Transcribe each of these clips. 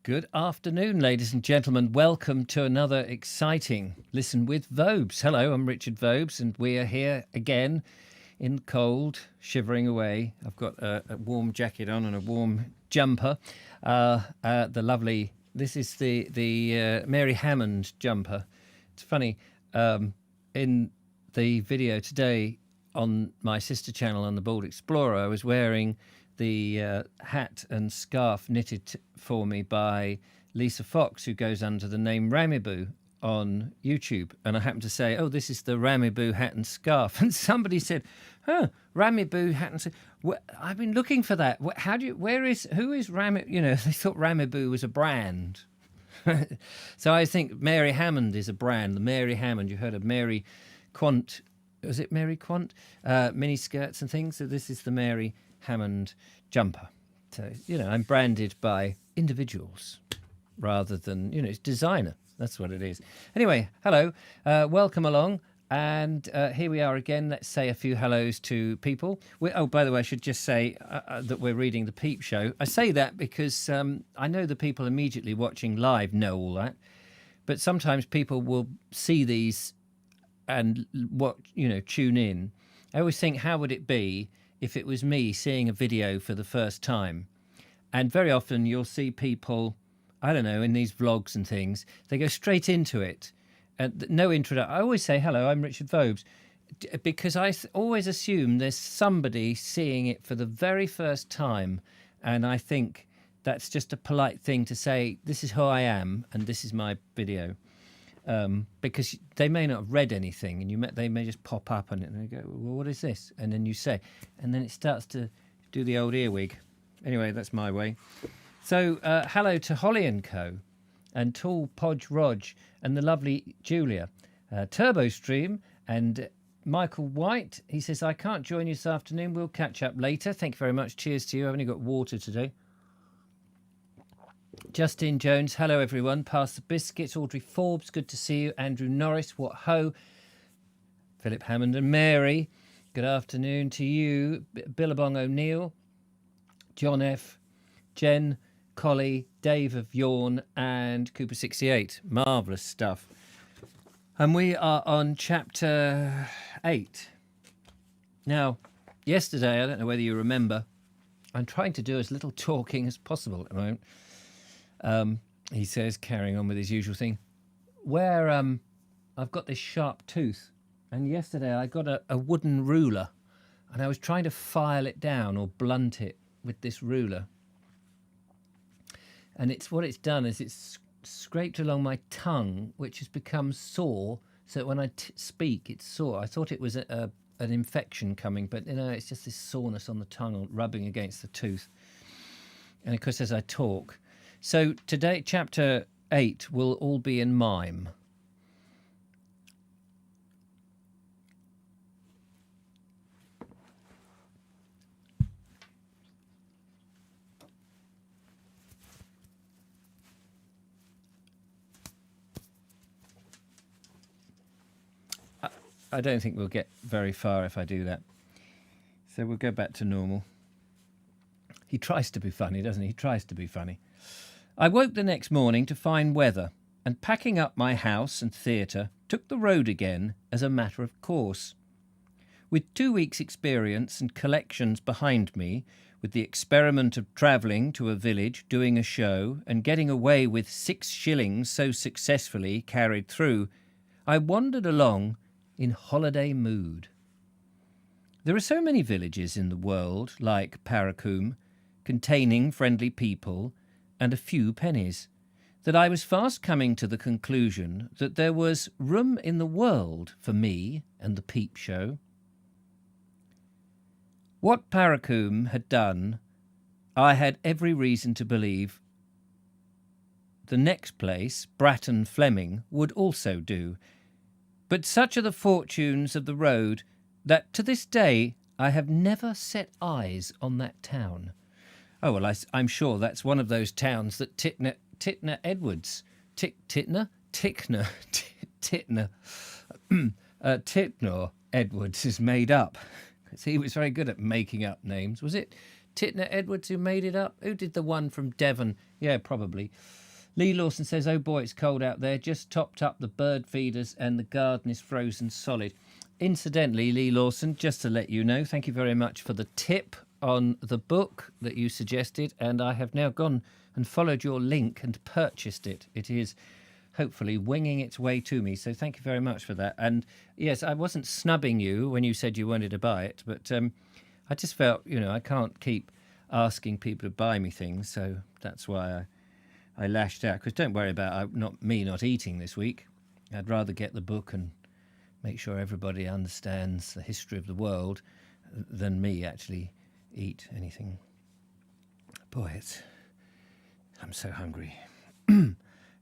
Good afternoon, ladies and gentlemen. Welcome to another exciting Listen with Vobes. Hello, I'm Richard Vobes, and we are here again in the cold, shivering away. I've got a warm jacket on and a warm jumper. The lovely, this is the Mary Hammond jumper. It's funny, in the video today on my sister channel on the Bald Explorer, I was wearing the hat and scarf knitted for me by Lisa Fox, who goes under the name Ramiboo on YouTube. And I happened to say, oh, this is the Ramiboo hat and scarf. And somebody said, Ramiboo hat and scarf. I've been looking for that. Who is Ramiboo? You know, they thought Ramiboo was a brand. So I think Mary Hammond is a brand. The Mary Hammond, you heard of Mary Quant. Was it Mary Quant? Mini skirts and things. So this is the Mary Hammond jumper. So, you know, I'm branded by individuals rather than, you know, it's designer. That's what it is. Anyway, hello, welcome along. And here we are again. Let's say a few hellos to people. Oh, by the way, I should just say that we're reading the Peep show. I say that because I know the people immediately watching live know all that. But sometimes people will see these and tune in. I always think, how would it be if it was me seeing a video for the first time? And very often you'll see people, I don't know, in these vlogs and things, they go straight into it. And no introduction. I always say, hello, I'm Richard Vobes, because I always assume there's somebody seeing it for the very first time. And I think that's just a polite thing to say, this is who I am and this is my video. Because they may not have read anything, and they may just pop up and they go, well, what is this? And then you say, and then it starts to do the old earwig. Anyway, that's my way. So hello to Holly and Co. and Tall Podge Rog and the lovely Julia. Turbo Stream and Michael White. He says, I can't join you this afternoon. We'll catch up later. Thank you very much. Cheers to you. I've only got water today. Justin Jones, hello everyone. Pass the biscuits. Audrey Forbes, good to see you. Andrew Norris, what ho. Philip Hammond and Mary, good afternoon to you. Billabong O'Neill, John F, Jen, Collie, Dave of Yawn, and Cooper68. Marvellous stuff. And we are on chapter 8. Now, yesterday, I don't know whether you remember, I'm trying to do as little talking as possible at the moment. He says, carrying on with his usual thing, where I've got this sharp tooth, and yesterday I got a wooden ruler, and I was trying to file it down or blunt it with this ruler, and what it's done is it's scraped along my tongue, which has become sore, so when I speak it's sore. I thought it was an infection coming, but it's just this soreness on the tongue rubbing against the tooth. And of course, as I talk, so today, chapter 8 will all be in mime. I don't think we'll get very far if I do that. So we'll go back to normal. He tries to be funny, doesn't he? He tries to be funny. I woke the next morning to fine weather, and packing up my house and theatre, took the road again as a matter of course. With 2 weeks' experience and collections behind me, with the experiment of travelling to a village, doing a show, and getting away with 6 shillings so successfully carried through, I wandered along in holiday mood. There are so many villages in the world, like Paracomb, containing friendly people and a few pennies, that I was fast coming to the conclusion that there was room in the world for me and the Peep show. What Paracomb had done, I had every reason to believe the next place, Bratton Fleming, would also do. But such are the fortunes of the road that to this day I have never set eyes on that town. Oh, well, I'm sure that's one of those towns that Titner Edwards has made up. He was very good at making up names. Was it Titner Edwards who made it up? Who did the one from Devon? Yeah, probably. Lee Lawson says, oh boy, it's cold out there. Just topped up the bird feeders and the garden is frozen solid. Incidentally, Lee Lawson, just to let you know, thank you very much for the tip on the book that you suggested, and I have now gone and followed your link and purchased it. It is hopefully winging its way to me, so thank you very much for that. And yes, I wasn't snubbing you when you said you wanted to buy it, but I just felt, I can't keep asking people to buy me things, so that's why I lashed out. Because don't worry about me not eating this week. I'd rather get the book and make sure everybody understands the history of the world than me actually eat anything. Boy, I'm so hungry.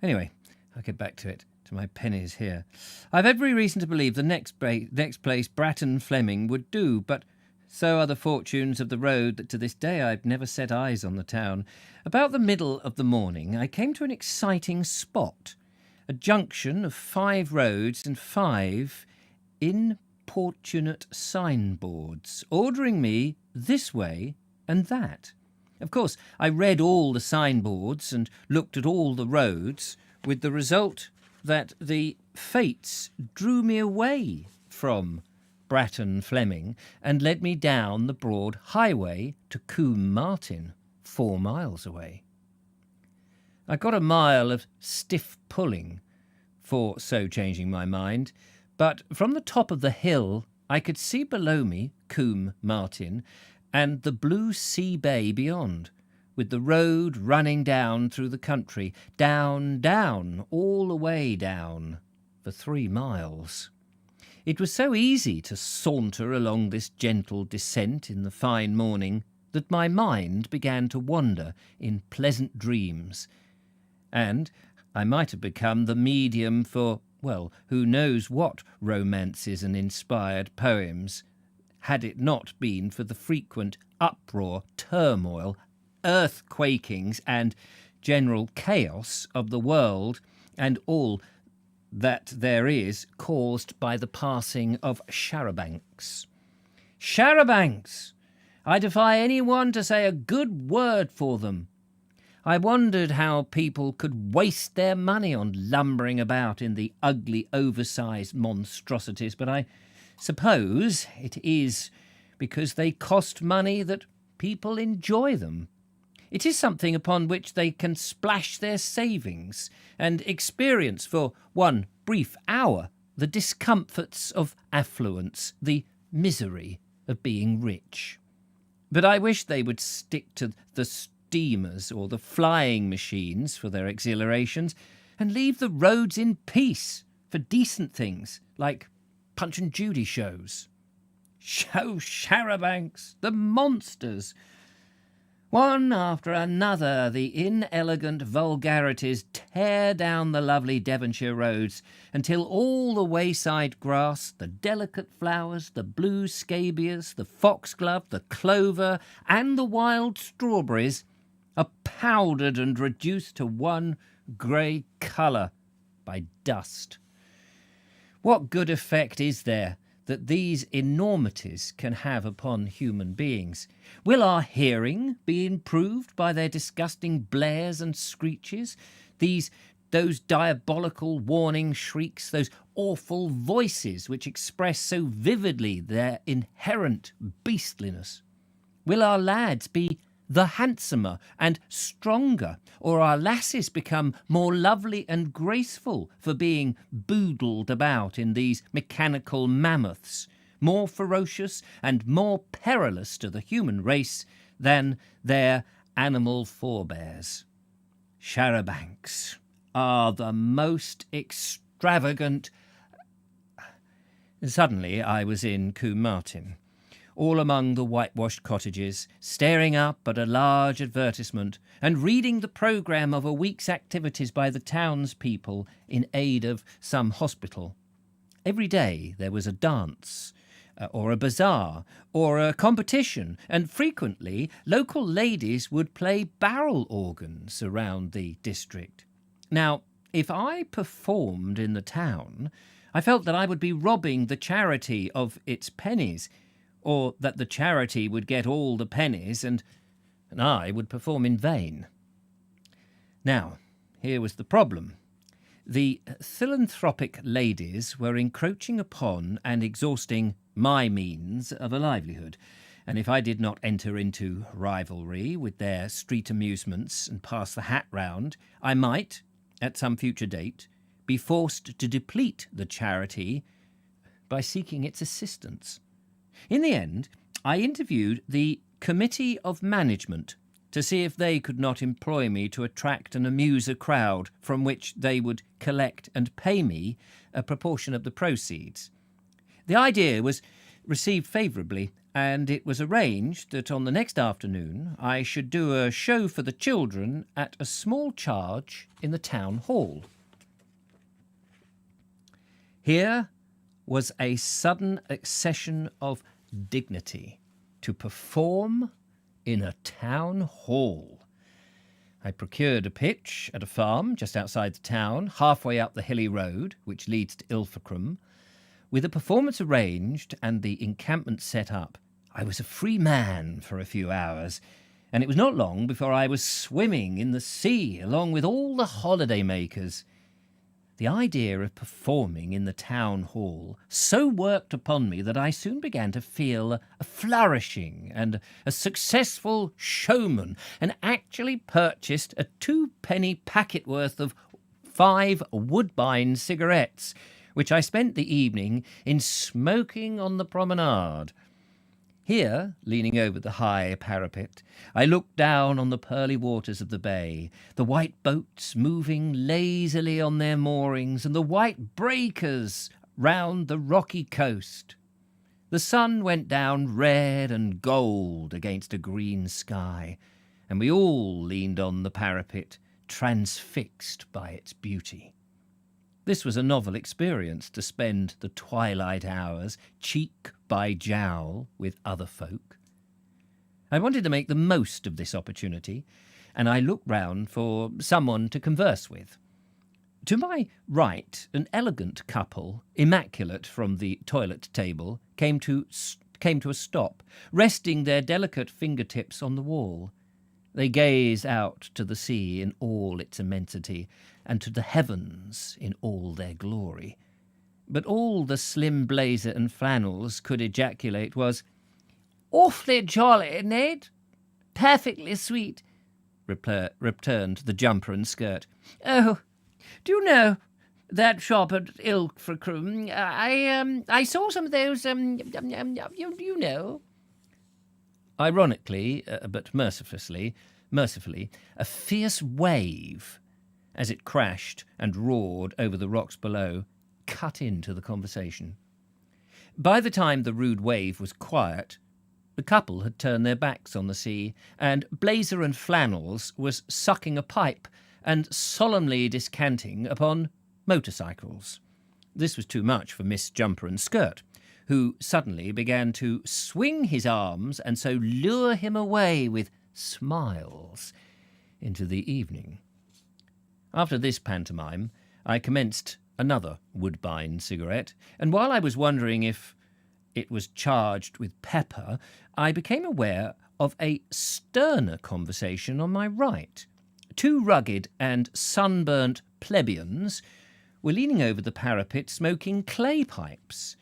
Anyway, I'll get back to my pennies here. I've every reason to believe the next place Bratton Fleming would do, but so are the fortunes of the road that to this day I've never set eyes on the town. About the middle of the morning, I came to an exciting spot, a junction of 5 roads and 5 importunate signboards, ordering me this way and that. Of course, I read all the signboards and looked at all the roads, with the result that the fates drew me away from Bratton Fleming and led me down the broad highway to Combe Martin, 4 miles away. I got a mile of stiff pulling for so changing my mind, but from the top of the hill I could see below me Combe Martin and the blue sea bay beyond, with the road running down through the country, down, all the way down, for 3 miles. It was so easy to saunter along this gentle descent in the fine morning that my mind began to wander in pleasant dreams, and I might have become the medium for, well, who knows what romances and inspired poems, had it not been for the frequent uproar, turmoil, earthquakings and general chaos of the world, and all that there is caused by the passing of charabancs. Charabancs! I defy anyone to say a good word for them. I wondered how people could waste their money on lumbering about in the ugly, oversized monstrosities, but I suppose it is because they cost money that people enjoy them. It is something upon which they can splash their savings and experience for one brief hour the discomforts of affluence, the misery of being rich. But I wish they would stick to the steamers or the flying machines for their exhilarations and leave the roads in peace for decent things like Punch and Judy shows. Charabancs, the monsters! One after another, the inelegant vulgarities tear down the lovely Devonshire roads until all the wayside grass, the delicate flowers, the blue scabious, the foxglove, the clover, and the wild strawberries are powdered and reduced to one grey colour by dust. What good effect is there that these enormities can have upon human beings? Will our hearing be improved by their disgusting blares and screeches, those diabolical warning shrieks, those awful voices which express so vividly their inherent beastliness? Will our lads be the handsomer and stronger, or our lasses become more lovely and graceful for being boodled about in these mechanical mammoths, more ferocious and more perilous to the human race than their animal forebears? Charabancs are the most extravagant... Suddenly I was in Combe Martin, all among the whitewashed cottages, staring up at a large advertisement and reading the programme of a week's activities by the townspeople in aid of some hospital. Every day there was a dance, or a bazaar, or a competition, and frequently local ladies would play barrel organs around the district. Now, if I performed in the town, I felt that I would be robbing the charity of its pennies, or that the charity would get all the pennies and and I would perform in vain. Now, here was the problem. The philanthropic ladies were encroaching upon and exhausting my means of a livelihood, and if I did not enter into rivalry with their street amusements and pass the hat round, I might, at some future date, be forced to deplete the charity by seeking its assistance. In the end, I interviewed the Committee of Management to see if they could not employ me to attract and amuse a crowd from which they would collect and pay me a proportion of the proceeds. The idea was received favourably, and it was arranged that on the next afternoon I should do a show for the children at a small charge in the town hall. Here was a sudden accession of dignity to perform in a town hall. I procured a pitch at a farm just outside the town, halfway up the hilly road which leads to Ilfracombe. With the performance arranged and the encampment set up, I was a free man for a few hours, and it was not long before I was swimming in the sea along with all the holiday makers. The idea of performing in the town hall so worked upon me that I soon began to feel a flourishing and a successful showman, and actually purchased a 2-penny packet worth of 5 Woodbine cigarettes, which I spent the evening in smoking on the promenade. Here, leaning over the high parapet, I looked down on the pearly waters of the bay, the white boats moving lazily on their moorings, and the white breakers round the rocky coast. The sun went down red and gold against a green sky, and we all leaned on the parapet, transfixed by its beauty. This was a novel experience, to spend the twilight hours cheek by jowl with other folk. I wanted to make the most of this opportunity, and I looked round for someone to converse with. To my right, an elegant couple, immaculate from the toilet table, came to a stop, resting their delicate fingertips on the wall. They gazed out to the sea in all its immensity, and to the heavens in all their glory. But all the slim blazer and flannels could ejaculate was, "Awfully jolly, Ned. Perfectly sweet," returned the jumper and skirt. "Oh, do you know that shop at Ilfracombe? I saw some of those, you know." Ironically, but mercifully, a fierce wave, as it crashed and roared over the rocks below, cut into the conversation. By the time the rude wave was quiet, the couple had turned their backs on the sea, and Blazer and Flannels was sucking a pipe and solemnly descanting upon motorcycles. This was too much for Miss Jumper and Skirt, who suddenly began to swing his arms and so lure him away with smiles into the evening. After this pantomime, I commenced another Woodbine cigarette, and while I was wondering if it was charged with pepper, I became aware of a sterner conversation on my right. 2 rugged and sunburnt plebeians were leaning over the parapet smoking clay pipes.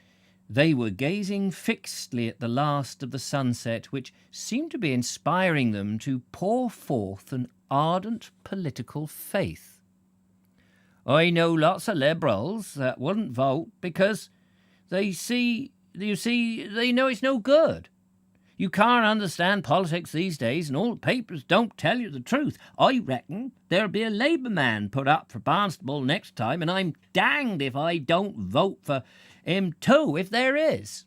They were gazing fixedly at the last of the sunset, which seemed to be inspiring them to pour forth an ardent political faith. "I know lots of Liberals that wouldn't vote because they know it's no good. You can't understand politics these days, and all the papers don't tell you the truth. I reckon there'll be a Labour man put up for Barnstable next time, and I'm danged if I don't vote for him too, if there is."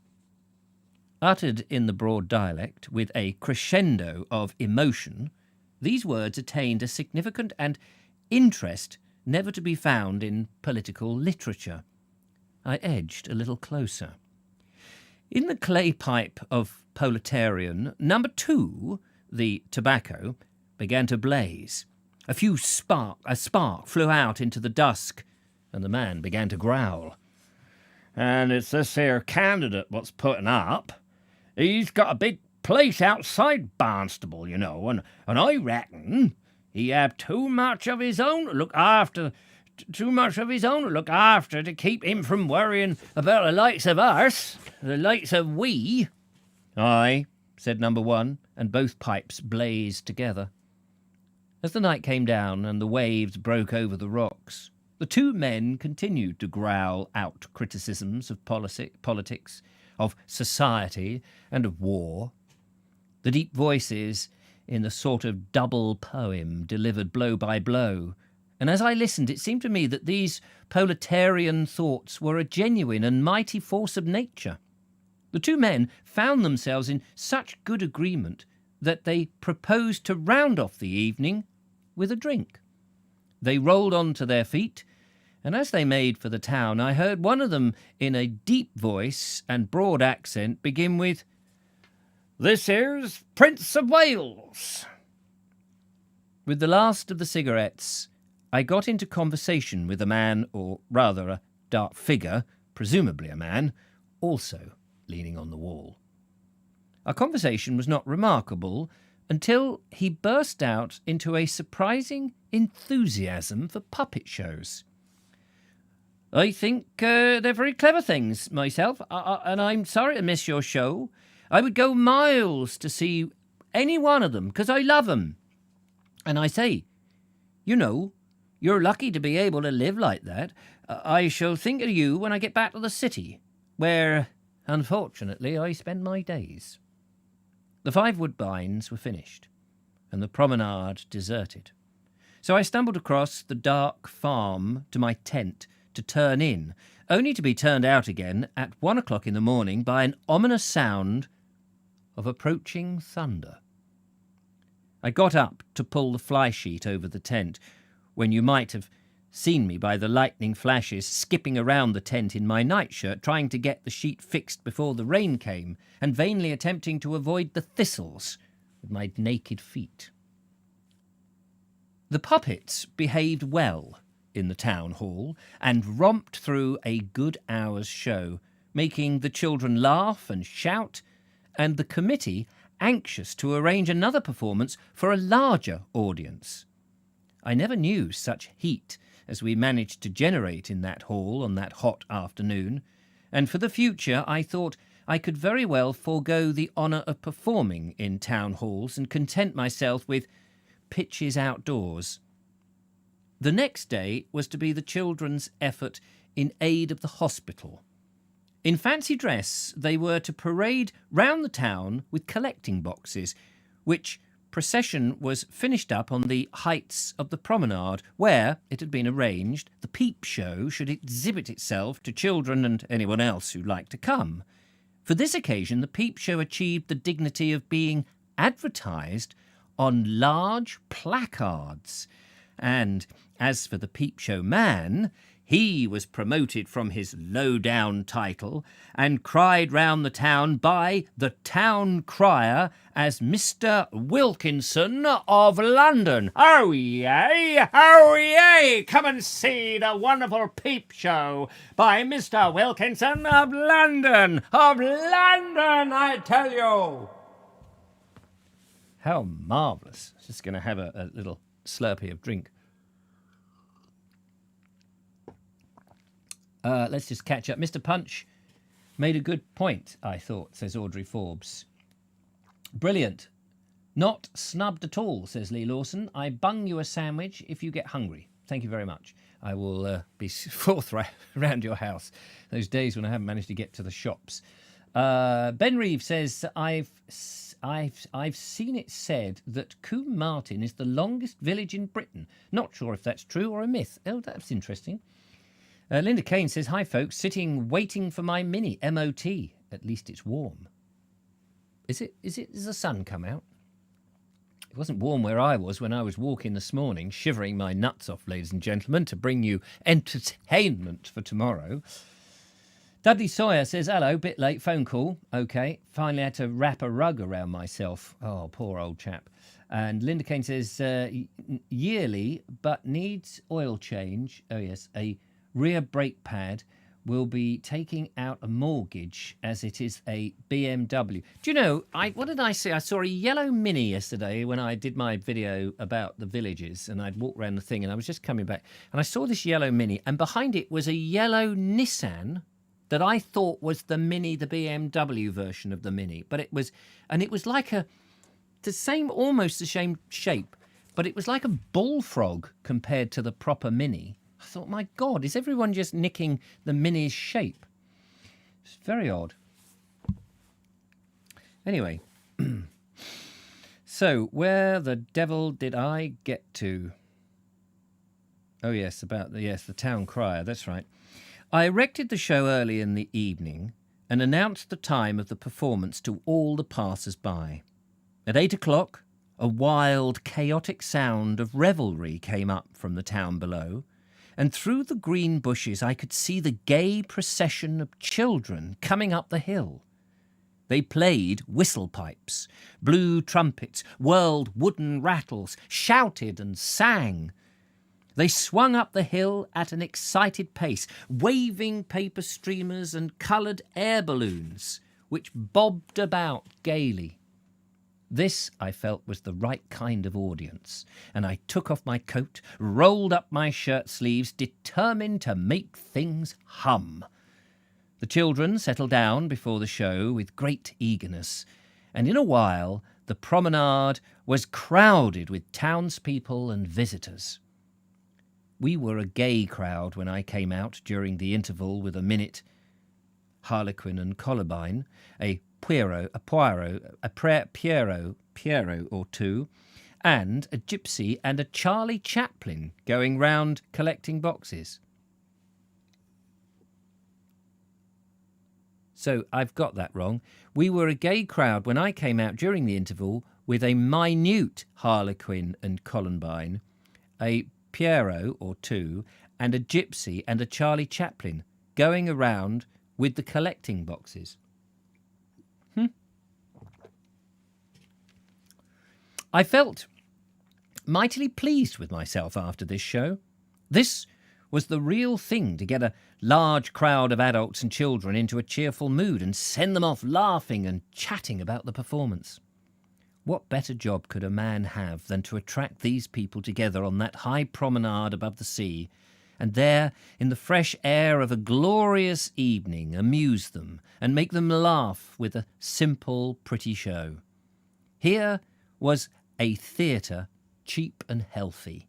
Uttered in the broad dialect, with a crescendo of emotion, these words attained a significance and interest never to be found in political literature. I edged a little closer. In the clay pipe of proletarian, number 2, the tobacco, began to blaze. A spark flew out into the dusk, and the man began to growl. "And it's this here candidate what's putting up. He's got a big place outside Barnstable, you know, and I reckon he have too much of his own to look after to keep him from worrying about the likes of us, the likes of we." "Aye," said number one, and both pipes blazed together. As the night came down and the waves broke over the rocks, the two men continued to growl out criticisms of politics, of society, and of war. The deep voices in the sort of double poem delivered blow by blow, and as I listened it seemed to me that these proletarian thoughts were a genuine and mighty force of nature. The two men found themselves in such good agreement that they proposed to round off the evening with a drink. They rolled on to their feet, and as they made for the town, I heard one of them, in a deep voice and broad accent, begin with, "This here's Prince of Wales." With the last of the cigarettes, I got into conversation with a man, or rather a dark figure, presumably a man, also leaning on the wall. Our conversation was not remarkable until he burst out into a surprising enthusiasm for puppet shows. "I think they're very clever things myself, and I'm sorry to miss your show. I would go miles to see any one of them, because I love them. And I say, you know, you're lucky to be able to live like that. I shall think of you when I get back to the city, where, unfortunately, I spend my days." The 5 woodbines were finished, and the promenade deserted. So I stumbled across the dark farm to my tent to turn in, only to be turned out again at 1 o'clock in the morning by an ominous sound of approaching thunder. I got up to pull the fly sheet over the tent, when you might have seen me by the lightning flashes skipping around the tent in my nightshirt, trying to get the sheet fixed before the rain came, and vainly attempting to avoid the thistles with my naked feet. The puppets behaved well in the town hall and romped through a good hour's show, making the children laugh and shout, and the committee anxious to arrange another performance for a larger audience. I never knew such heat as we managed to generate in that hall on that hot afternoon, and for the future I thought I could very well forego the honour of performing in town halls and content myself with pitches outdoors. The next day was to be the children's effort in aid of the hospital. In fancy dress, they were to parade round the town with collecting boxes, which procession was finished up on the heights of the promenade, where, it had been arranged, the Peep show should exhibit itself to children and anyone else who liked to come. For this occasion, the Peep show achieved the dignity of being advertised on large placards, and as for the Peep show man, he was promoted from his low-down title and cried round the town by the Town Crier as Mr. Wilkinson of London. "Oh, yay! Oh, yay! Come and see the wonderful Peep show by Mr. Wilkinson of London! Of London, I tell you!" How marvellous. Just going to have a little slurpee of drink. Let's just catch up. Mr. Punch made a good point, I thought, says Audrey Forbes. Brilliant. Not snubbed at all, says Lee Lawson. I bung you a sandwich if you get hungry. Thank you very much. I will be forthright around your house those days when I haven't managed to get to the shops. Ben Reeve says, I've seen it said that Combe Martin is the longest village in Britain. Not sure if that's true or a myth. Oh, that's interesting. Linda Kane says, "Hi folks, sitting waiting for my mini MOT. At least it's warm." Has the sun come out? It wasn't warm where I was when I was walking this morning, shivering my nuts off, ladies and gentlemen, to bring you entertainment for tomorrow. Dudley Sawyer says, "Hello, bit late, phone call. Okay, finally had to wrap a rug around myself." Oh, poor old chap. And Linda Kane says, "Yearly, but needs oil change." Oh yes, a rear brake pad will be taking out a mortgage as it is a BMW. Do you know, what did I see? I saw a yellow Mini yesterday when I did my video about the villages, and I'd walked around the thing, and I was just coming back, and I saw this yellow Mini, and behind it was a yellow Nissan that I thought was the Mini, the BMW version of the Mini. But it was like almost the same shape, but it was like a bullfrog compared to the proper Mini. I thought, my God, is everyone just nicking the Mini's shape? It's very odd. Anyway, so where the devil did I get to? Oh, yes, the Town Crier, that's right. I erected the show early in the evening and announced the time of the performance to all the passers-by. At 8 o'clock, a wild, chaotic sound of revelry came up from the town below, and through the green bushes I could see the gay procession of children coming up the hill. They played whistle pipes, blew trumpets, whirled wooden rattles, shouted and sang. They swung up the hill at an excited pace, waving paper streamers and coloured air balloons, which bobbed about gaily. This, I felt, was the right kind of audience, and I took off my coat, rolled up my shirt sleeves, determined to make things hum. The children settled down before the show with great eagerness, and in a while the promenade was crowded with townspeople and visitors. We were a gay crowd when I came out during the interval with a minute Harlequin and Columbine, a Pierrot or two, and a gypsy and a Charlie Chaplin going round collecting boxes. So I've got that wrong. We were a gay crowd when I came out during the interval with a minute Harlequin and Columbine, a Pierrot or two, and a gypsy and a Charlie Chaplin going around with the collecting boxes. I felt mightily pleased with myself after this show. This was the real thing, to get a large crowd of adults and children into a cheerful mood and send them off laughing and chatting about the performance. What better job could a man have than to attract these people together on that high promenade above the sea, and there, in the fresh air of a glorious evening, amuse them and make them laugh with a simple, pretty show. Here was a theatre, cheap and healthy.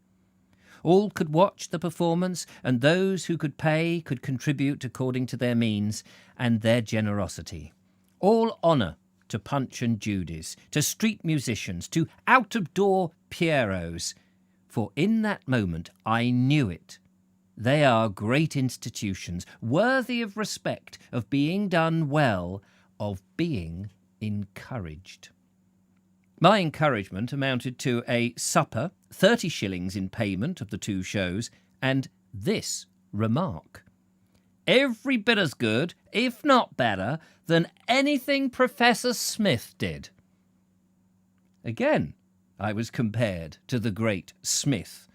All could watch the performance, and those who could pay could contribute according to their means and their generosity. All honour to Punch and Judy's, to street musicians, to out-of-door Pierrots, for in that moment I knew it. They are great institutions, worthy of respect, of being done well, of being encouraged. My encouragement amounted to a supper, 30 shillings in payment of the two shows, and this remark: every bit as good, if not better, than anything Professor Smith did. Again, I was compared to the great Smith,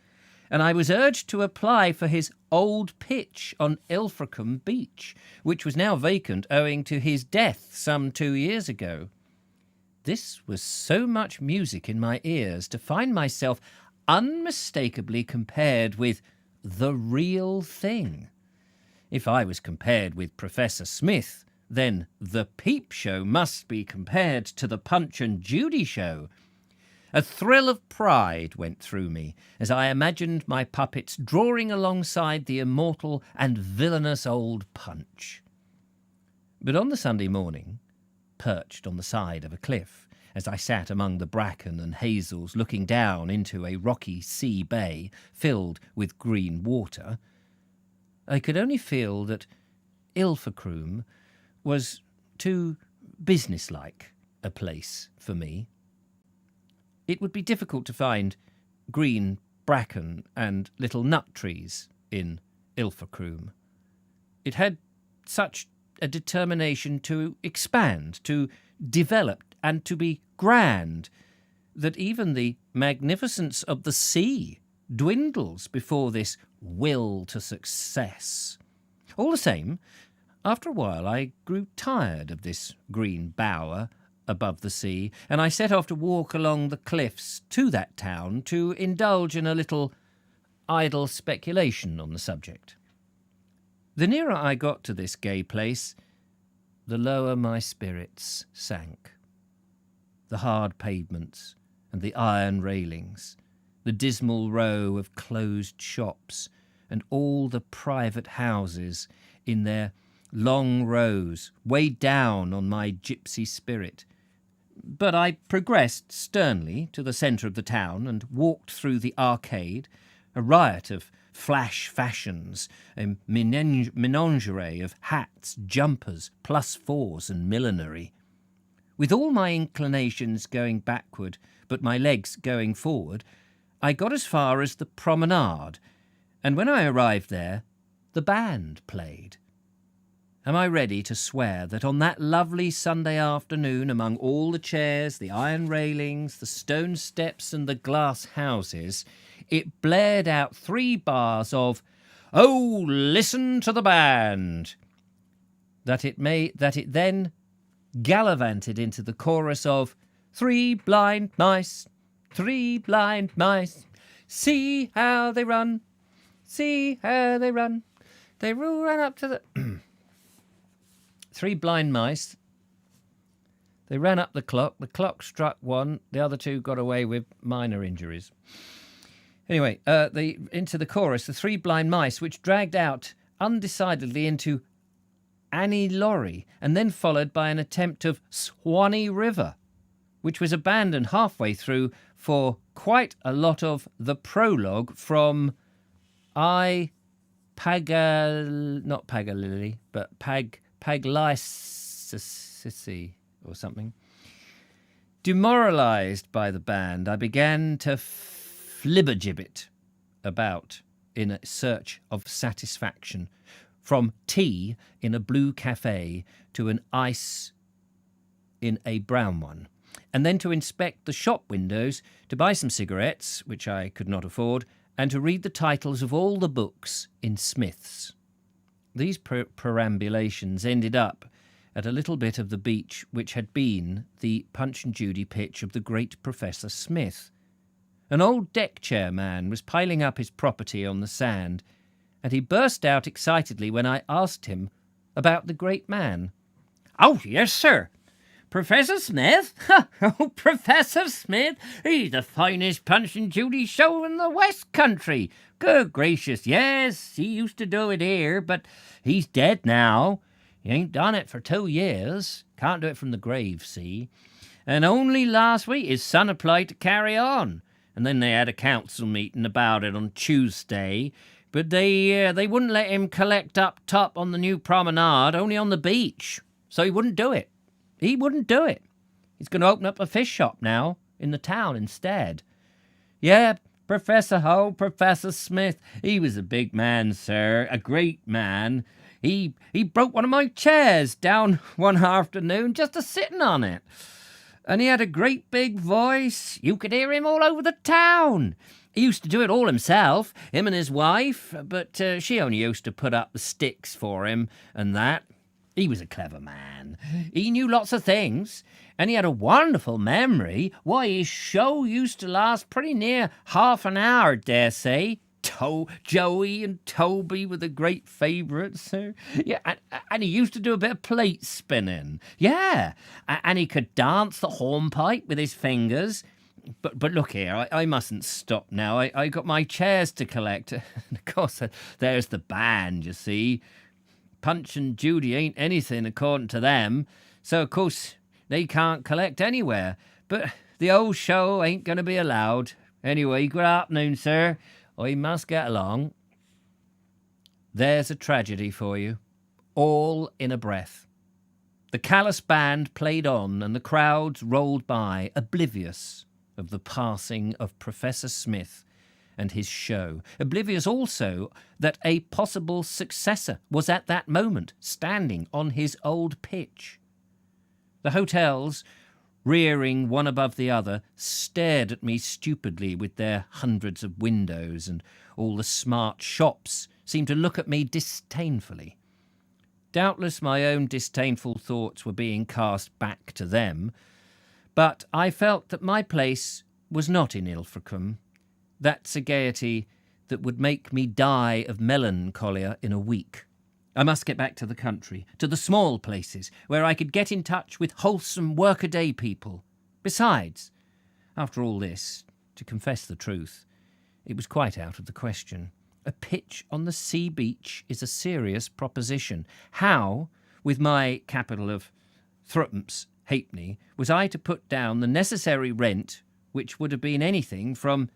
and I was urged to apply for his old pitch on Ilfracombe Beach, which was now vacant owing to his death some 2 years ago. This was so much music in my ears to find myself unmistakably compared with the real thing. If I was compared with Professor Smith, then the Peep show must be compared to the Punch and Judy show. A thrill of pride went through me as I imagined my puppets drawing alongside the immortal and villainous old Punch. But on the Sunday morning, perched on the side of a cliff, as I sat among the bracken and hazels looking down into a rocky sea bay filled with green water, I could only feel that Ilfracombe was too businesslike a place for me. It would be difficult to find green bracken and little nut trees in Ilfracombe. It had such a determination to expand, to develop, and to be grand, that even the magnificence of the sea dwindles before this will to success. All the same, after a while I grew tired of this green bower above the sea, and I set off to walk along the cliffs to that town to indulge in a little idle speculation on the subject. The nearer I got to this gay place, the lower my spirits sank. The hard pavements and the iron railings, the dismal row of closed shops, and all the private houses in their long rows weighed down on my gypsy spirit. But I progressed sternly to the centre of the town and walked through the arcade, a riot of flash fashions, a menagerie of hats, jumpers, +4s and millinery. With all my inclinations going backward, but my legs going forward, I got as far as the promenade, and when I arrived there, the band played. Am I ready to swear that on that lovely Sunday afternoon, among all the chairs, the iron railings, the stone steps and the glass houses, it blared out 3 bars of "Oh, listen to the band," that it then gallivanted into the chorus of "3 blind mice, 3 blind mice, see how they run, see how they run, they ran up to the..." 3 blind mice. They ran up the clock struck 1, the other 2 got away with minor injuries. Anyway, into the chorus, the 3 blind mice, which dragged out undecidedly into Annie Laurie, and then followed by an attempt of Swanee River, which was abandoned halfway through for quite a lot of the prologue from not Pagalili, but Pagliaceci or something. Demoralised by the band, I began to flibbergibbet about in a search of satisfaction, from tea in a blue cafe to an ice in a brown one, and then to inspect the shop windows, to buy some cigarettes, which I could not afford, and to read the titles of all the books in Smith's. These perambulations ended up at a little bit of the beach which had been the Punch and Judy pitch of the great Professor Smith. An old deck-chair man was piling up his property on the sand, and he burst out excitedly when I asked him about the great man. "Oh, yes, sir. Professor Smith? Oh, Professor Smith! He's the finest Punch and Judy show in the West Country. Good gracious, yes, he used to do it here, but he's dead now. He ain't done it for 2 years. Can't do it from the grave, see? And only last week his son applied to carry on, and then they had a council meeting about it on Tuesday, but they wouldn't let him collect up top on the new promenade, only on the beach. So he wouldn't do it. He wouldn't do it. He's going to open up a fish shop now in the town instead. Yeah, Professor Smith, he was a big man, sir, a great man. He broke one of my chairs down one afternoon just a sitting on it. And he had a great big voice. You could hear him all over the town. He used to do it all himself, him and his wife, but she only used to put up the sticks for him and that. He was a clever man. He knew lots of things, and he had a wonderful memory. Why, his show used to last pretty near half an hour, dare say. Joey and Toby were the great favourites, sir. Yeah, and he used to do a bit of plate spinning. Yeah, and he could dance the hornpipe with his fingers. But look here, I mustn't stop now. I got my chairs to collect. And of course, there's the band, you see. Punch and Judy ain't anything according to them, so of course they can't collect anywhere. But the old show ain't going to be allowed. Anyway, good afternoon, sir. I must get along. There's a tragedy for you, all in a breath. The callous band played on, and the crowds rolled by, oblivious of the passing of Professor Smith and his show, oblivious also that a possible successor was at that moment standing on his old pitch. The hotels, rearing one above the other, stared at me stupidly with their hundreds of windows, and all the smart shops seemed to look at me disdainfully. Doubtless my own disdainful thoughts were being cast back to them, but I felt that my place was not in Ilfracombe. That's a gaiety that would make me die of melancholia in a week. I must get back to the country, to the small places, where I could get in touch with wholesome workaday people. Besides, after all this, to confess the truth, it was quite out of the question. A pitch on the sea beach is a serious proposition. How, with my capital of threepence halfpenny, was I to put down the necessary rent, which would have been anything from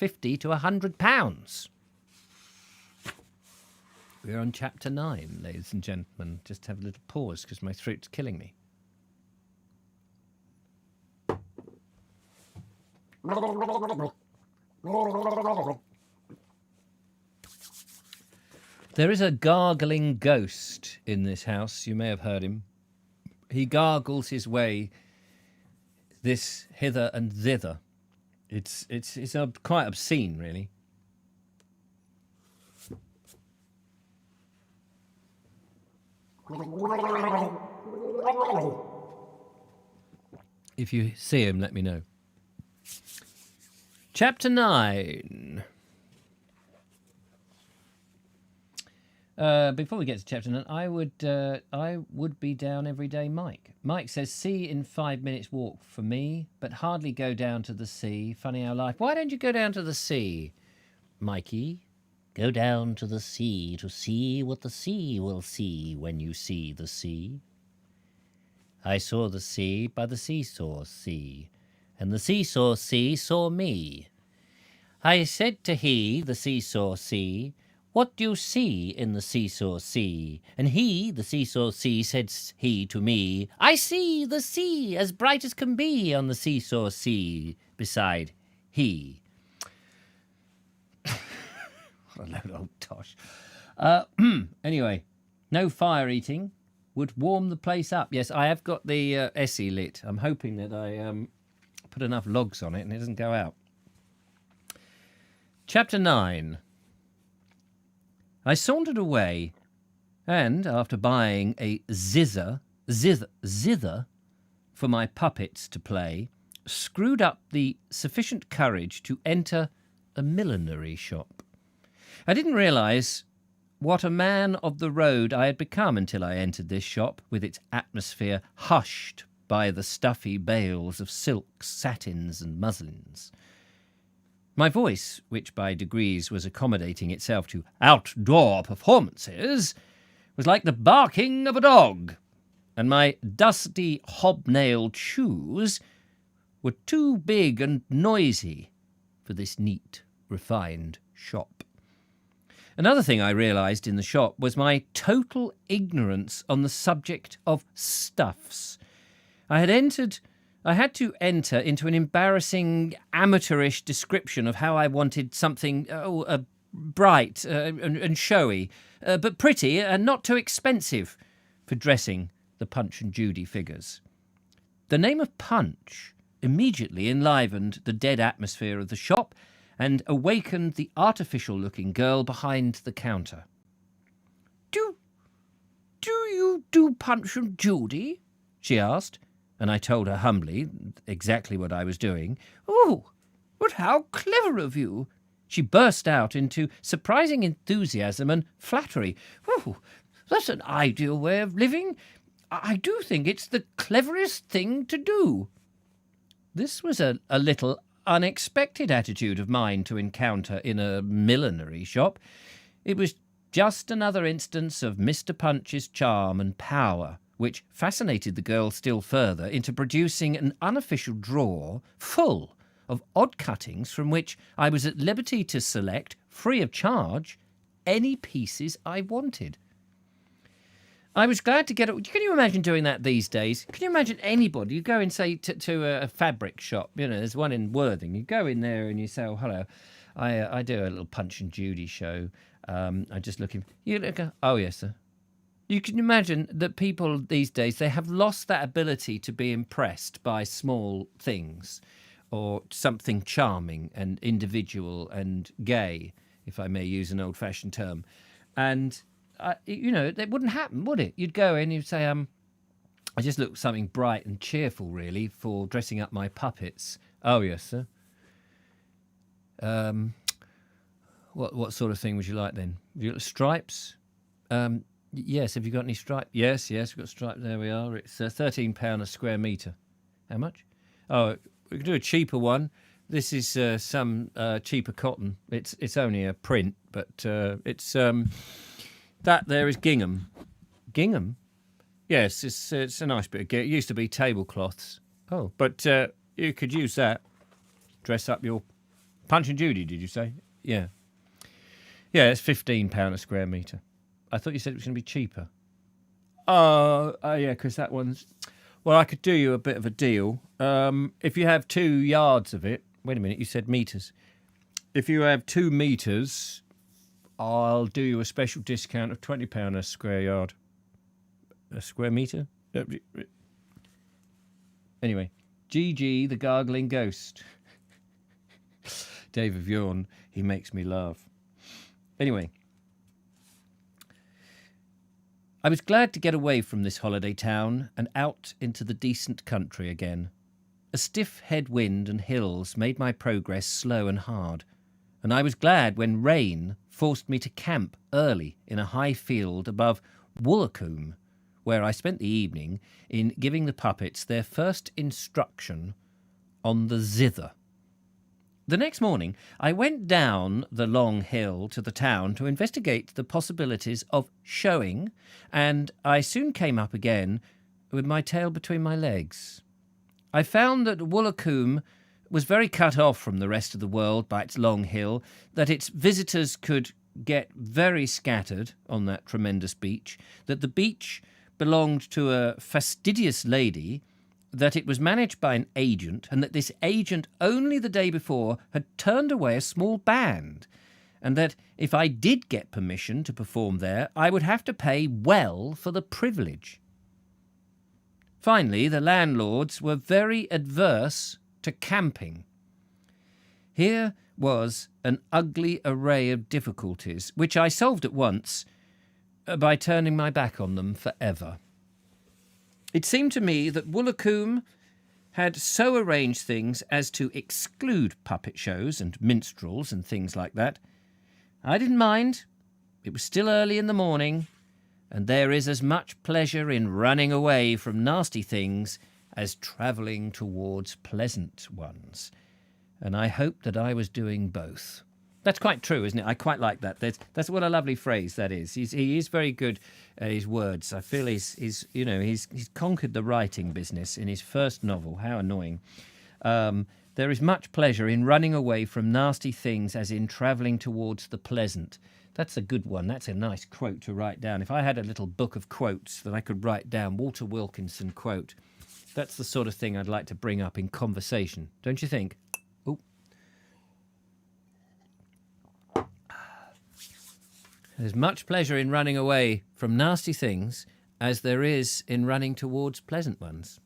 £50 to £100? We're on chapter 9, ladies and gentlemen. Just have a little pause because my throat's killing me. There is a gargling ghost in this house. You may have heard him. He gargles his way this hither and thither. It's quite obscene, really. If you see him, let me know. Chapter 9. Before we get to chapter 9, I would be down every day, Mike. Mike says, sea in 5 minutes walk for me, but hardly go down to the sea. Funny how life... Why don't you go down to the sea, Mikey? Go down to the sea to see what the sea will see when you see the sea. I saw the sea by the Seesaw Sea, and the Seesaw Sea saw me. I said to he, the Seesaw Sea, what do you see in the Seesaw Sea? And he, the Seesaw Sea, said he to me, I see the sea as bright as can be on the Seesaw Sea beside he. What a load of old tosh. Anyway, no fire eating would warm the place up. Yes, I have got the Essie lit. I'm hoping that I put enough logs on it and it doesn't go out. Chapter 9. I sauntered away and, after buying a zither for my puppets to play, screwed up the sufficient courage to enter a millinery shop. I didn't realise what a man of the road I had become until I entered this shop, with its atmosphere hushed by the stuffy bales of silks, satins and muslins. My voice, which by degrees was accommodating itself to outdoor performances, was like the barking of a dog, and my dusty hobnailed shoes were too big and noisy for this neat, refined shop. Another thing I realised in the shop was my total ignorance on the subject of stuffs. I had to enter into an embarrassing amateurish description of how I wanted something bright and showy, but pretty and not too expensive for dressing the Punch and Judy figures. The name of Punch immediately enlivened the dead atmosphere of the shop and awakened the artificial-looking girl behind the counter. Do you do Punch and Judy? She asked, and I told her humbly exactly what I was doing. Oh, but how clever of you! She burst out into surprising enthusiasm and flattery. Oh, that's an ideal way of living. I do think it's the cleverest thing to do. This was a little unexpected attitude of mine to encounter in a millinery shop. It was just another instance of Mr. Punch's charm and power, which fascinated the girl still further into producing an unofficial drawer full of odd cuttings from which I was at liberty to select, free of charge, any pieces I wanted. I was glad to get it. Can you imagine doing that these days? Can you imagine anybody? You go and say to a fabric shop, there's one in Worthing. You go in there and you say, oh, hello, I do a little Punch and Judy show. I'm just looking. You go, oh, yes, sir. You can imagine that people these days, they have lost that ability to be impressed by small things or something charming and individual and gay, if I may use an old-fashioned term. And it wouldn't happen, would it? You'd go in, you'd say, I just look something bright and cheerful, really, for dressing up my puppets. Oh, yes, sir. What sort of thing would you like then? Have you got stripes? Yes. Have you got any stripes? Yes, we've got stripes. There we are. It's £13 a square metre. How much? Oh, we could do a cheaper one. This is some cheaper cotton. It's only a print, but it's that there is gingham. Gingham? Yes, it's a nice bit of gingham. It used to be tablecloths. Oh, but you could use that. Dress up your Punch and Judy, did you say? Yeah. Yeah, it's £15 a square metre. I thought you said it was going to be cheaper. Oh, yeah, because that one's... Well, I could do you a bit of a deal. If you have 2 yards of it... Wait a minute, you said metres. If you have 2 metres, I'll do you a special discount of £20 a square yard. A square metre? Anyway, GG, the gargling ghost. Dave of Yorn, he makes me laugh. Anyway, I was glad to get away from this holiday town and out into the decent country again. A stiff head wind and hills made my progress slow and hard, and I was glad when rain forced me to camp early in a high field above Wilkinson, where I spent the evening in giving the puppets their first instruction on the zither. The next morning, I went down the long hill to the town to investigate the possibilities of showing, and I soon came up again with my tail between my legs. I found that Wilkinson was very cut off from the rest of the world by its long hill, that its visitors could get very scattered on that tremendous beach, that the beach belonged to a fastidious lady, that it was managed by an agent, and that this agent only the day before had turned away a small band, and that if I did get permission to perform there, I would have to pay well for the privilege. Finally, the landlords were very adverse to camping. Here was an ugly array of difficulties, which I solved at once by turning my back on them forever. It seemed to me that Wilkinson had so arranged things as to exclude puppet shows and minstrels and things like that. I didn't mind. It was still early in the morning, and there is as much pleasure in running away from nasty things as travelling towards pleasant ones. And I hoped that I was doing both. That's quite true, isn't it? I quite like that. That's what a lovely phrase that is. He is very good at his words. I feel he's conquered the writing business in his first novel. How annoying. There is much pleasure in running away from nasty things as in travelling towards the pleasant. That's a good one. That's a nice quote to write down. If I had a little book of quotes that I could write down, Walter Wilkinson quote, that's the sort of thing I'd like to bring up in conversation. Don't you think? Oh. There's much pleasure in running away from nasty things as there is in running towards pleasant ones.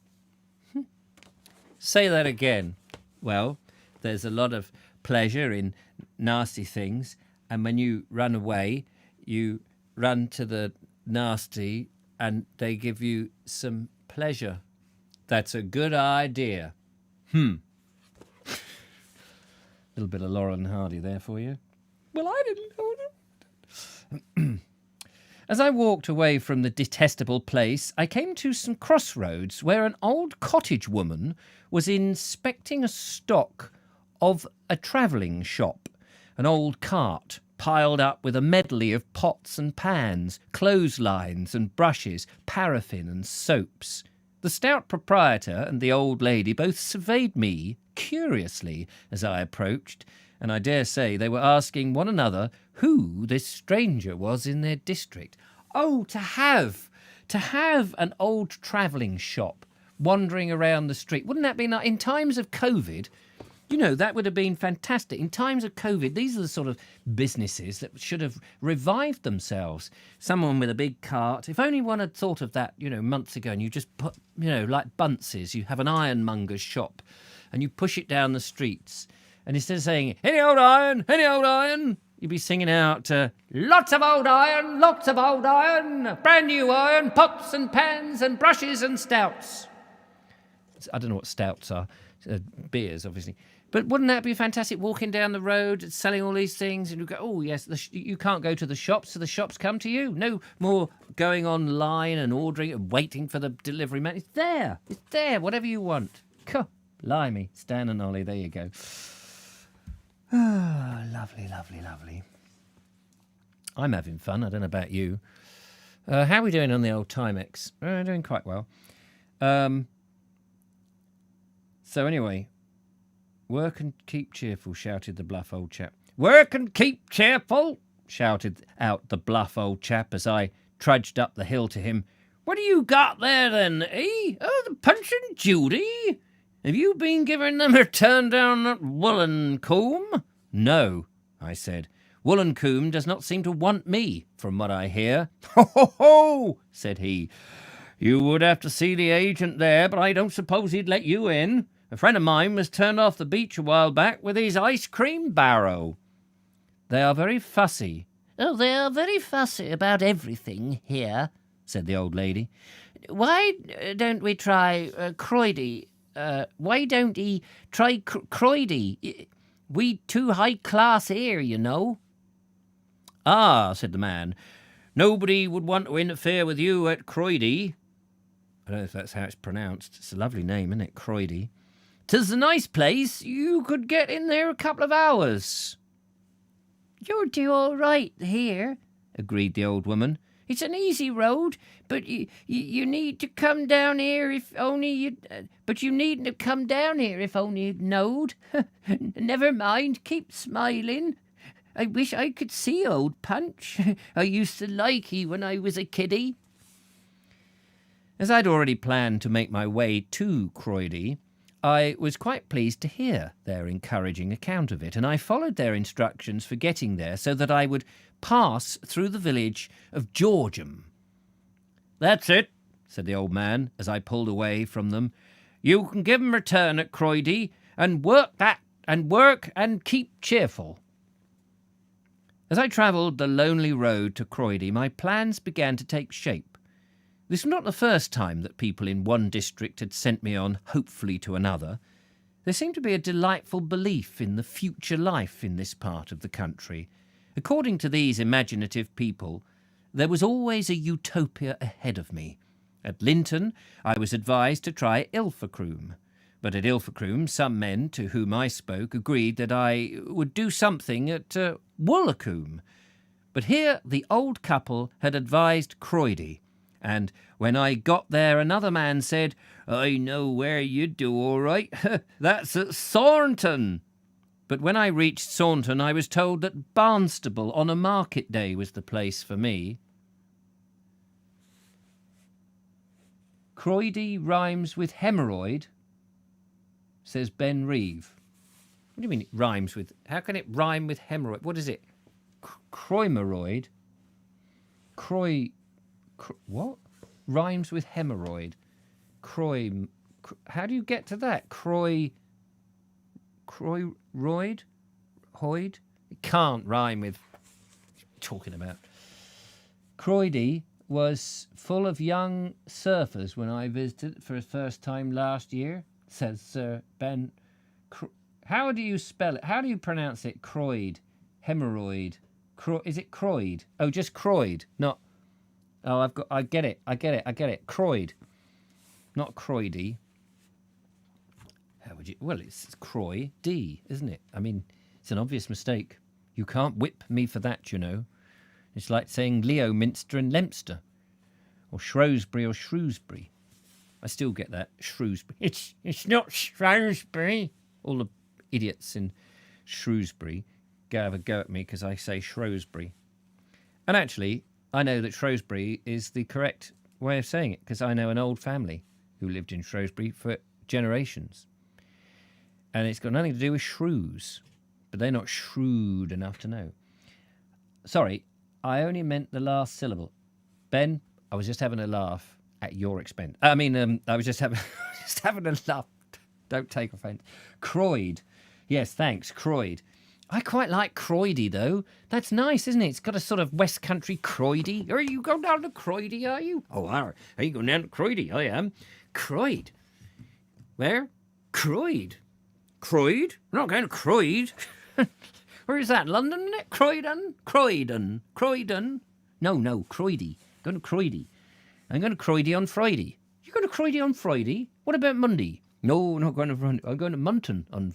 Say that again. Well, there's a lot of pleasure in nasty things, and when you run away, you run to the nasty and they give you some pleasure. That's a good idea. A little bit of Laurel and Hardy there for you. Well, I didn't know it. As I walked away from the detestable place, I came to some crossroads where an old cottage woman was inspecting a stock of a travelling shop, an old cart piled up with a medley of pots and pans, clotheslines and brushes, paraffin and soaps. The stout proprietor and the old lady both surveyed me curiously as I approached, and I dare say they were asking one another who this stranger was in their district. Oh, to have an old travelling shop wandering around the street. Wouldn't that be nice? In times of COVID, you know, that would have been fantastic. In times of COVID, these are the sort of businesses that should have revived themselves. Someone with a big cart. If only one had thought of that, months ago, and you just put, like Bunce's, you have an ironmonger's shop and you push it down the streets. And instead of saying, any old iron, You'd be singing out, lots of old iron, brand new iron, pots and pans and brushes and stouts. I don't know what stouts are. Beers, obviously. But wouldn't that be fantastic, walking down the road, selling all these things, and you go, oh, yes, you can't go to the shops, so the shops come to you. No more going online and ordering and waiting for the delivery man. It's there, whatever you want. Blimey, Stan and Ollie, there you go. Ah, lovely, lovely, lovely. I'm having fun, I don't know about you. How are we doing on the old Timex? Doing quite well. So anyway... Work and keep cheerful, shouted the bluff old chap. Work and keep cheerful, shouted out the bluff old chap as I trudged up the hill to him. What do you got there then, eh? Oh, the Punch and Judy? Have you been giving them a turn down at Wilkinson? No, I said. Wilkinson does not seem to want me, from what I hear. Ho, ho, ho, said he. You would have to see the agent there, but I don't suppose he'd let you in. A friend of mine was turned off the beach a while back with his ice cream barrow. They are very fussy. Oh, they are very fussy about everything here, said the old lady. Why don't we try Croyde? Why don't he try Croyde? We too high class here, you know. Ah, said the man. Nobody would want to interfere with you at Croyde. I don't know if that's how it's pronounced. It's a lovely name, isn't it? Croyde. 'Tis a nice place. You could get in there a couple of hours. You'll do all right here, agreed the old woman. It's an easy road, but you need to come down here if only you'd... but you needn't have come down here if only you'd knowed. Never mind, keep smiling. I wish I could see old Punch. I used to like he when I was a kiddie. As I'd already planned to make my way to Croyde, I was quite pleased to hear their encouraging account of it, and I followed their instructions for getting there so that I would pass through the village of Georgeham. That's it, said the old man as I pulled away from them. You can give 'em return at Croyde and work and keep cheerful. As I travelled the lonely road to Croyde, my plans began to take shape. This was not the first time that people in one district had sent me on hopefully to another. There seemed to be a delightful belief in the future life in this part of the country. According to these imaginative people, there was always a utopia ahead of me. At Linton, I was advised to try Ilfracombe. But at Ilfracombe, some men to whom I spoke agreed that I would do something at Wilkinson. But here the old couple had advised Croyde, and when I got there another man said, I know where you'd do all right. That's at Sauntered. But when I reached Sauntered, I was told that Barnstable on a market day was the place for me. Croyde rhymes with hemorrhoid, says Ben Reeve. What do you mean it rhymes with... How can it rhyme with hemorrhoid? What is it? Croymeroid? What? Rhymes with hemorrhoid. How do you get to that? Croyroid? Hoid? It can't rhyme with... What are you talking about? Croyde was full of young surfers when I visited for the first time last year, says Sir Ben. How do you spell it? How do you pronounce it? Croyde. Hemorrhoid. Is it Croyde? Oh, just Croyde, not... Oh, I get it. Croyde, not Croyde. How would you... Well, it's Croyde, isn't it? I mean, it's an obvious mistake. You can't whip me for that, you know. It's like saying Leominster and Leominster, or Shrewsbury or Shrewsbury. I still get that, Shrewsbury. It's not Shrewsbury. All the idiots in Shrewsbury have a go at me because I say Shrewsbury. And actually, I know that Shrewsbury is the correct way of saying it because I know an old family who lived in Shrewsbury for generations. And it's got nothing to do with shrews, but they're not shrewd enough to know. Sorry, I only meant the last syllable. Ben, I was just having a laugh at your expense. I was just having a laugh. Don't take offence. Croyde. Yes, thanks, Croyde. I quite like Croyde, though. That's nice, isn't it? It's got a sort of West Country Croyde. Are you going down to Croyde, are you? Oh, are you going down to Croyde? I am. Croyde. Where? Croyde. Croyde? We're not going to Croyde. Where is that? London, isn't it? Croydon? Croydon? No, Croyde. Going to Croyde. I'm going to Croyde on Friday. You going to Croyde on Friday? What about Monday? No, not going to Monday. I'm going to Monton on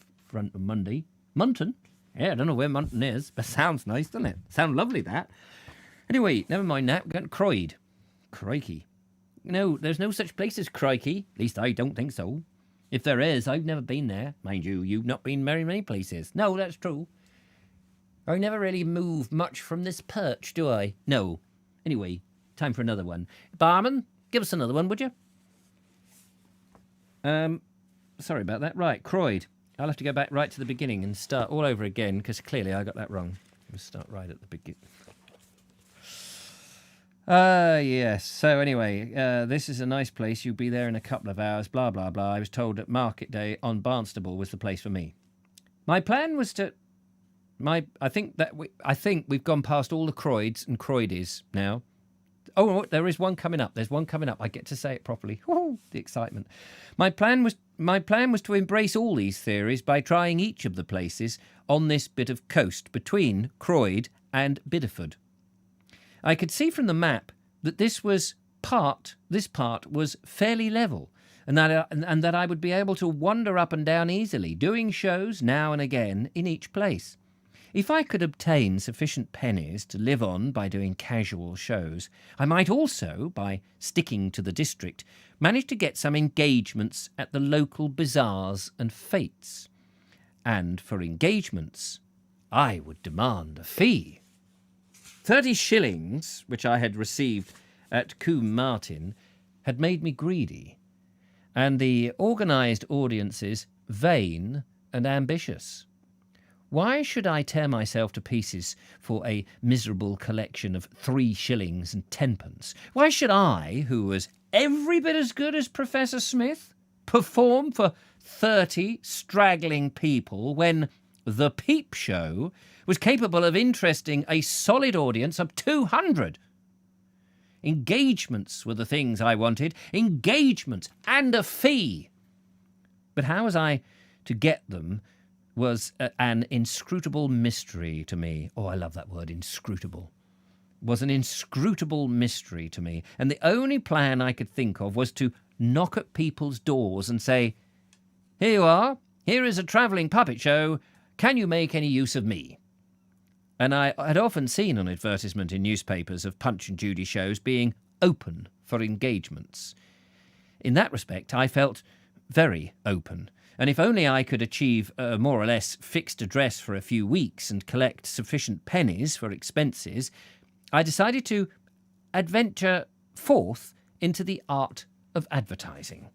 Monday. Monton? Yeah, I don't know where Monton is, but sounds nice, doesn't it? Sounds lovely, that. Anyway, never mind that. We're going to Croyde. Crikey. No, there's no such place as Crikey. At least I don't think so. If there is, I've never been there. Mind you, you've not been very many places. No, that's true. I never really move much from this perch, do I? No. Anyway, time for another one. Barman, give us another one, would you? Sorry about that. Right, Croyde. I'll have to go back right to the beginning and start all over again, because clearly I got that wrong. We'll start right at the beginning. Yes. So anyway, this is a nice place. You'll be there in a couple of hours, blah, blah, blah. I was told that Market Day on Barnstable was the place for me. My plan was to... I think we've gone past all the Croydes and Croydes now. Oh, there is one coming up. There's one coming up. I get to say it properly. Woo, the excitement. My plan was to embrace all these theories by trying each of the places on this bit of coast between Croyde and Bideford. I could see from the map that this part was fairly level, and that I would be able to wander up and down easily, doing shows now and again in each place. If I could obtain sufficient pennies to live on by doing casual shows, I might also, by sticking to the district, manage to get some engagements at the local bazaars and fêtes. And for engagements, I would demand a fee. 30 shillings, which I had received at Combe Martin, had made me greedy, and the organised audiences vain and ambitious. Why should I tear myself to pieces for a miserable collection of 3 shillings and 10pence? Why should I, who was every bit as good as Professor Smith, perform for 30 straggling people when the Peep show was capable of interesting a solid audience of 200? Engagements were the things I wanted. Engagements and a fee. But how was I to get them was an inscrutable mystery to me. Oh, I love that word, inscrutable. Was an inscrutable mystery to me. And the only plan I could think of was to knock at people's doors and say, "Here you are. Here is a travelling puppet show. Can you make any use of me?" And I had often seen an advertisement in newspapers of Punch and Judy shows being open for engagements. In that respect, I felt very open. And if only I could achieve a more or less fixed address for a few weeks and collect sufficient pennies for expenses, I decided to adventure forth into the art of advertising.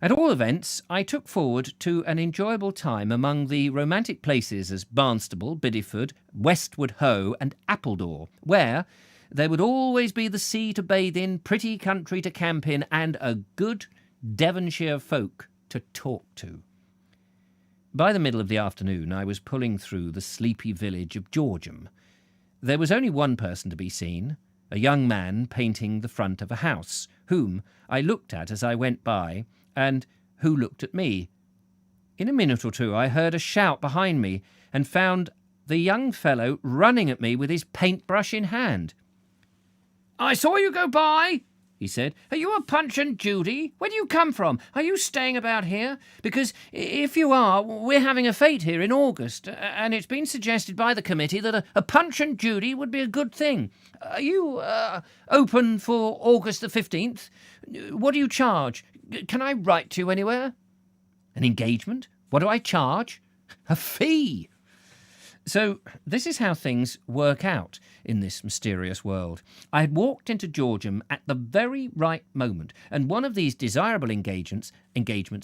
At all events, I took forward to an enjoyable time among the romantic places as Barnstable, Bideford, Westward Ho and Appledore, where there would always be the sea to bathe in, pretty country to camp in, and a good Devonshire folk to talk to. By the middle of the afternoon, I was pulling through the sleepy village of Georgeham. There was only one person to be seen, a young man painting the front of a house, whom I looked at as I went by, and who looked at me. In a minute or two, I heard a shout behind me, and found the young fellow running at me with his paintbrush in hand. "I saw you go by," he said. "Are you a Punch and Judy? Where do you come from? Are you staying about here? Because if you are, we're having a fete here in August, and it's been suggested by the committee that a Punch and Judy would be a good thing. Are you open for August the 15th? What do you charge? Can I write to you anywhere?" An engagement? What do I charge? A fee. So this is how things work out in this mysterious world. I had walked into Georgeham at the very right moment, and one of these desirable engagements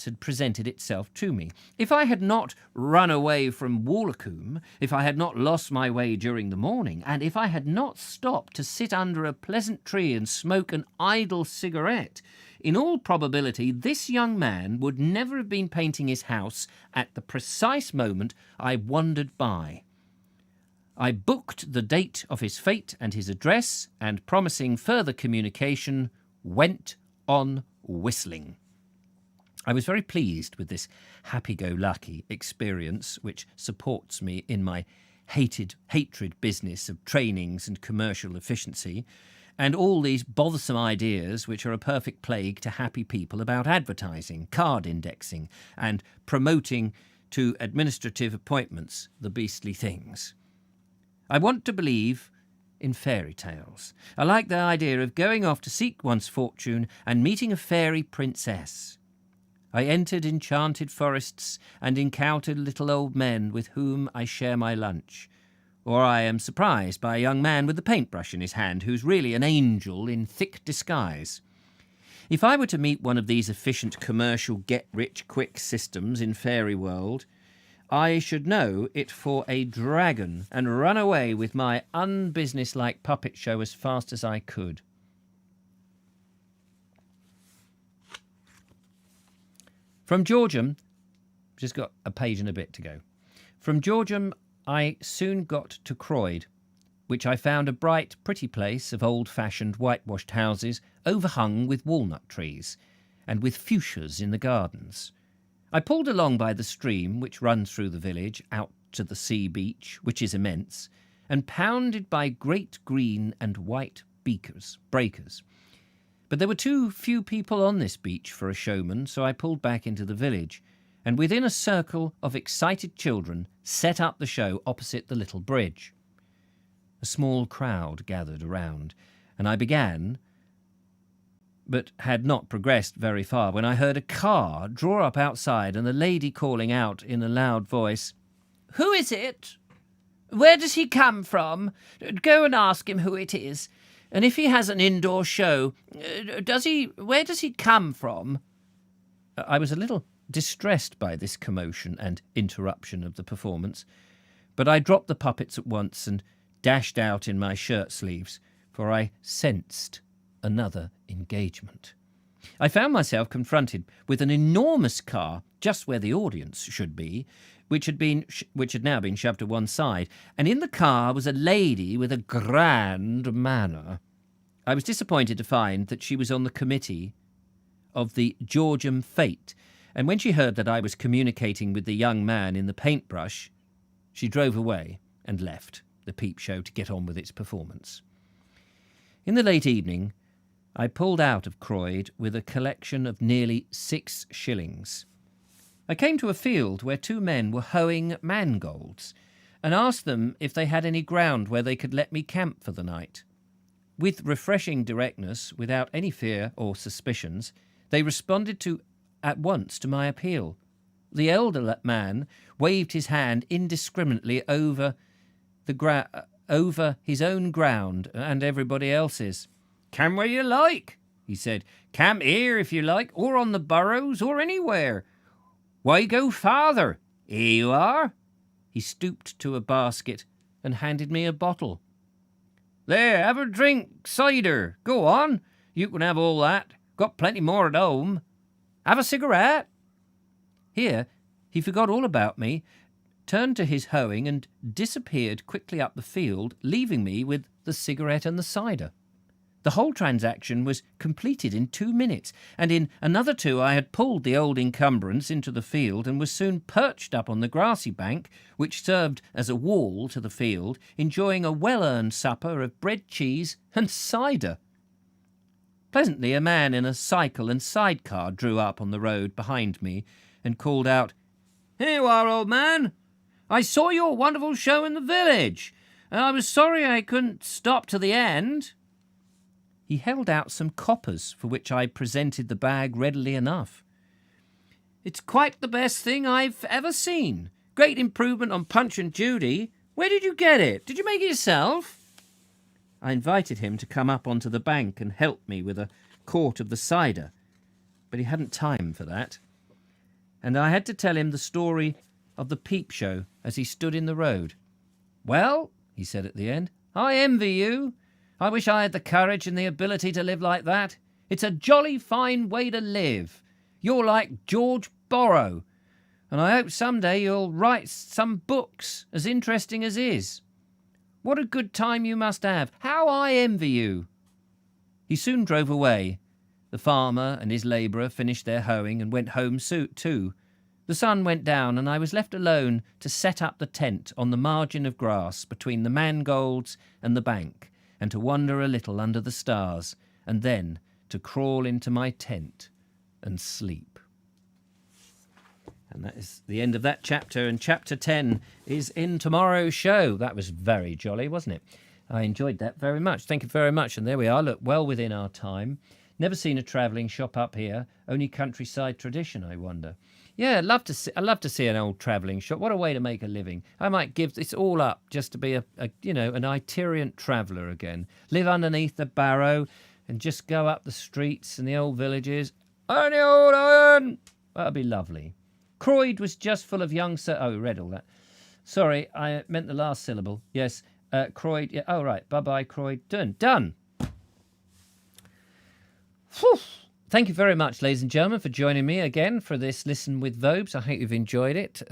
had presented itself to me. If I had not run away from Wilkinson, if I had not lost my way during the morning, and if I had not stopped to sit under a pleasant tree and smoke an idle cigarette, in all probability this young man would never have been painting his house at the precise moment I wandered by. I booked the date of his fate and his address, and promising further communication, went on whistling. I was very pleased with this happy-go-lucky experience, which supports me in my hatred business of trainings and commercial efficiency, and all these bothersome ideas which are a perfect plague to happy people about advertising, card indexing, and promoting to administrative appointments the beastly things. I want to believe in fairy tales. I like the idea of going off to seek one's fortune and meeting a fairy princess. I entered enchanted forests and encountered little old men with whom I share my lunch. Or I am surprised by a young man with a paintbrush in his hand who's really an angel in thick disguise. If I were to meet one of these efficient commercial get-rich-quick systems in fairy world, I should know it for a dragon and run away with my unbusinesslike puppet show as fast as I could. From Georgium, just got a page and a bit to go. From Georgium, I soon got to Croyde, which I found a bright, pretty place of old-fashioned whitewashed houses overhung with walnut trees, and with fuchsias in the gardens. I pulled along by the stream which runs through the village out to the sea beach, which is immense, and pounded by great green and white breakers. But there were too few people on this beach for a showman, so I pulled back into the village, and within a circle of excited children set up the show opposite the little bridge. A small crowd gathered around, and I began, but had not progressed very far when I heard a car draw up outside and a lady calling out in a loud voice, "Who is it? Where does he come from? Go and ask him who it is. And if he has an indoor show, where does he come from?" I was a little distressed by this commotion and interruption of the performance, but I dropped the puppets at once and dashed out in my shirt sleeves, for I sensed another engagement. I found myself confronted with an enormous car just where the audience should be, which had now been shoved to one side, and in the car was a lady with a grand manner. I was disappointed to find that she was on the committee of the Georgium Fete, and when she heard that I was communicating with the young man in the paintbrush, she drove away and left the Peep show to get on with its performance. In the late evening, I pulled out of Croyde with a collection of nearly 6 shillings. I came to a field where 2 men were hoeing mangolds, and asked them if they had any ground where they could let me camp for the night. With refreshing directness, without any fear or suspicions, they responded at once to my appeal. The elder man waved his hand indiscriminately over his own ground and everybody else's. "Come where you like," he said. "Camp here if you like, or on the burrows, or anywhere. Why go farther? Here you are." He stooped to a basket and handed me a bottle. "There, have a drink, cider. Go on, you can have all that. Got plenty more at home. Have a cigarette." Here he forgot all about me, turned to his hoeing and disappeared quickly up the field, leaving me with the cigarette and the cider. The whole transaction was completed in 2 minutes, and in another 2 I had pulled the old encumbrance into the field and was soon perched up on the grassy bank, which served as a wall to the field, enjoying a well-earned supper of bread, cheese, and cider. Presently a man in a cycle and sidecar drew up on the road behind me and called out, "Here you are, old man. I saw your wonderful show in the village, and I was sorry I couldn't stop to the end." He held out some coppers, for which I presented the bag readily enough. "It's quite the best thing I've ever seen. Great improvement on Punch and Judy. Where did you get it? Did you make it yourself?" I invited him to come up onto the bank and help me with a quart of the cider, but he hadn't time for that, and I had to tell him the story of the Peep show as he stood in the road. "Well," he said at the end, "I envy you. I wish I had the courage and the ability to live like that. It's a jolly fine way to live. You're like George Borrow, and I hope some day you'll write some books as interesting as his." What a good time you must have. How I envy you." He soon drove away. The farmer and his labourer finished their hoeing and went home too. The sun went down, and I was left alone to set up the tent on the margin of grass between the mangolds and the bank, and to wander a little under the stars, and then to crawl into my tent and sleep. And that is the end of that chapter, and chapter 10 is in tomorrow's show. That was very jolly, wasn't it? I enjoyed that very much. Thank you very much. And there we are. Look, well within our time. Never seen a travelling shop up here. Only countryside tradition, I wonder. Yeah, I'd love to see an old travelling shop. What a way to make a living. I might give this all up just to be an itinerant traveller again. Live underneath the barrow and just go up the streets and the old villages. Only old iron! That'd be lovely. Croyde was just full of young Oh, read all that. Sorry, I meant the last syllable. Yes, Croyde. Yeah, oh, right. Bye-bye, Croyde. Done. Whew. Thank you very much, ladies and gentlemen, for joining me again for this Listen with Vobes. I hope you've enjoyed it.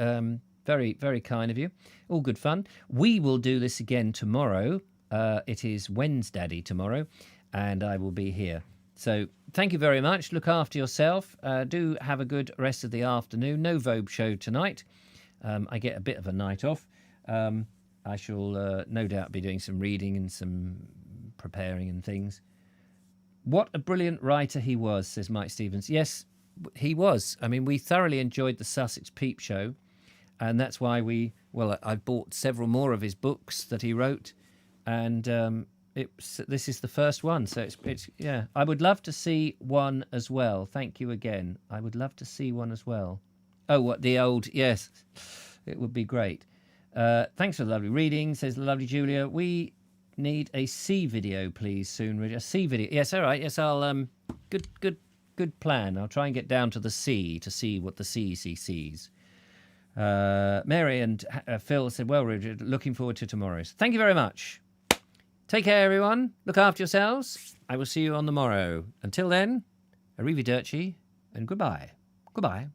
Very, very kind of you. All good fun. We will do this again tomorrow. It is Wednesday tomorrow, and I will be here. So thank you very much. Look after yourself. Do have a good rest of the afternoon. No Vobe show tonight. I get a bit of a night off. I shall no doubt be doing some reading and some preparing and things. What a brilliant writer he was, says Mike Stevens. Yes, he was. I mean, we thoroughly enjoyed the Sussex Peep show, and that's why I bought several more of his books that he wrote, and this is the first one. So it's yeah. I would love to see one as well. Thank you again. I would love to see one as well. Oh, what the old? Yes, it would be great. Thanks for the lovely reading, says the lovely Julia. We need a sea video, please, soon. A sea video. Yes, all right. Yes, I'll. Good plan. I'll try and get down to the sea to see what the sea sees. Mary and Phil said, well, Richard, looking forward to tomorrow's. Thank you very much. Take care, everyone. Look after yourselves. I will see you on the morrow. Until then, arrivederci and goodbye. Goodbye.